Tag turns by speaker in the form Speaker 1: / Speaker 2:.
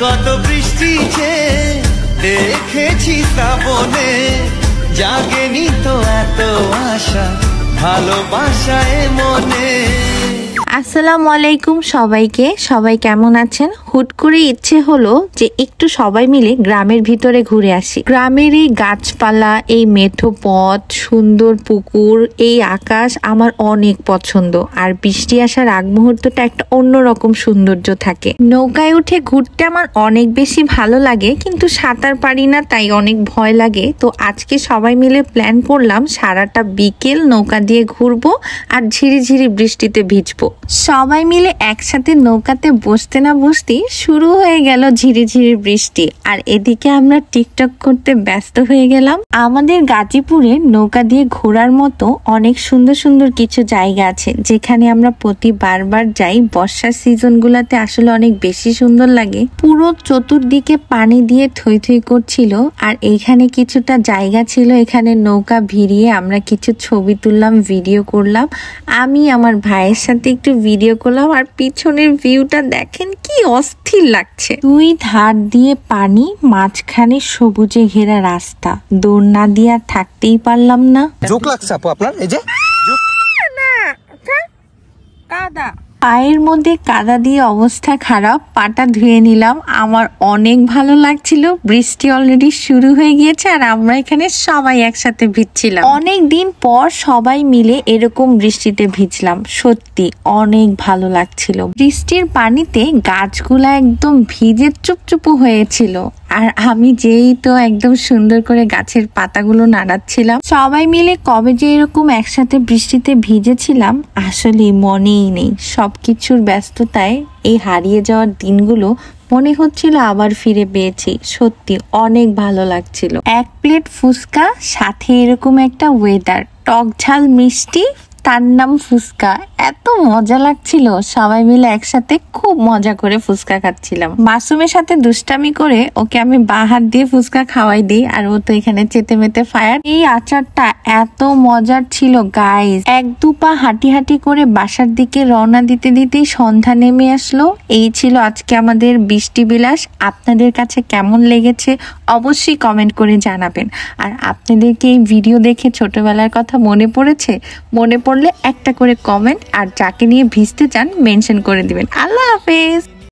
Speaker 1: কত বৃষ্টি যে দেখেছি শ্রাবণে, জাগেনি তো এত আশা ভালোবাসায় মনে।
Speaker 2: আসসালামু আলাইকুম সবাইকে। সবাই কেমন আছেন? হুট করে ইচ্ছে হলো যে একটু সবাই মিলে গ্রামের ভিতরে ঘুরে আসি। গ্রামের এই গাছপালা, এই মেঠো পথ, সুন্দর পুকুর, এই আকাশ আমার অনেক পছন্দ। আর বৃষ্টি আসার আগ মুহূর্তটা একটা অন্যরকম সৌন্দর্য থাকে। নৌকায় উঠে ঘুরতে আমার অনেক বেশি ভালো লাগে, কিন্তু সাঁতার পারি না, তাই অনেক ভয় লাগে। তো আজকে সবাই মিলে প্ল্যান করলাম সারাটা বিকেল নৌকা দিয়ে ঘুরবো আর ঝিরিঝিরি বৃষ্টিতে ভিজবো। সবাই মিলে একসাথে নৌকাতে বসতে না বসতেই শুরু হয়ে গেল ঝিরিঝিরি বৃষ্টি, আর এদিকে আমরা টিকটক করতে ব্যস্ত হয়ে গেলাম। আমাদের গাজীপুরে নৌকা দিয়ে ঘোরার মতো অনেক সুন্দর সুন্দর কিছু জায়গা আছে, যেখানে আমরা বারবার যাই। বর্ষার সিজন গুলাতে আসলে অনেক বেশি সুন্দর লাগে। পুরো চতুর্দিকে পানি দিয়ে থই থই করছিল, আর এইখানে কিছুটা জায়গা ছিল, এখানে নৌকা ভিড়িয়ে আমরা কিছু ছবি তুললাম, ভিডিও করলাম। আমি আমার ভাইয়ের সাথে একটু ভিডিও করলাম, আর পিছনের ভিউটা দেখেন কি অস্থির লাগছে। দুই ধার দিয়ে পানি, মাঝখানে সবুজে ঘেরা রাস্তা। দৌড় না দিয়ে থাকতেই পারলাম না।
Speaker 3: জোক লাগছে আপু আপনার? এই যে
Speaker 2: কাদা, পায়ের মধ্যে কাদা দিয়ে অবস্থা খারাপ, পাটা ধুয়ে নিলাম। আমার অনেক ভালো লাগছিল। বৃষ্টি অলরেডি শুরু হয়ে গিয়েছে, আর আমরা এখানে সবাই একসাথে ভিজছিলাম। অনেক দিন পর সবাই মিলে এরকম বৃষ্টিতে ভিজলাম, সত্যি অনেক ভালো লাগছিল। বৃষ্টির পানিতে গাছগুলা একদম ভিজে চুপচুপ হয়েছিল, আর আমি যেই তো একদম সুন্দর করে গাছের পাতাগুলো নাড়াচ্ছিলাম। সবাই মিলে কবে যে এরকম একসাথে বৃষ্টিতে ভিজেছিলাম আসলে মনেই নেই। সবকিছুর ব্যস্ততায় এই হারিয়ে যাওয়ার দিনগুলো মনে হচ্ছিল আবার ফিরে পেয়েছি। সত্যি অনেক ভালো লাগছিল। এক প্লেট ফুচকা, সাথে এরকম একটা ওয়েদার, টক ঝাল মিষ্টি, তার নাম ফুচকা। এত মজা লাগছিল, সবাই মিলে একসাথে খুব মজা করে ফুচকা খাচ্ছিলাম। মাসুমের সাথে দুষ্টামি করে ওকে আমি বাঁ হাত দিয়ে ফুচকা খাওয়াই দিই, আর ও তো এখানে চেতে মেতে ফায়ার। এই আচারটা এত মজার ছিল গাইস। এক দু পা হাঁটি হাঁটি করে বাসার দিকে রওনা দিতে দিতেই সন্ধ্যা নেমে আসলো। এই ছিল আজকে আমাদের বৃষ্টি বিলাস। আপনাদের কাছে কেমন লেগেছে অবশ্যই কমেন্ট করে জানাবেন। আর আপনাদেরকে এই ভিডিও দেখে ছোটবেলার কথা মনে পড়েছে? মনে পড়লে একটা করে কমেন্ট, আর যাকে নিয়ে ভিজতে চান মেনশন করে দিবেন। আল্লাহ হাফেজ।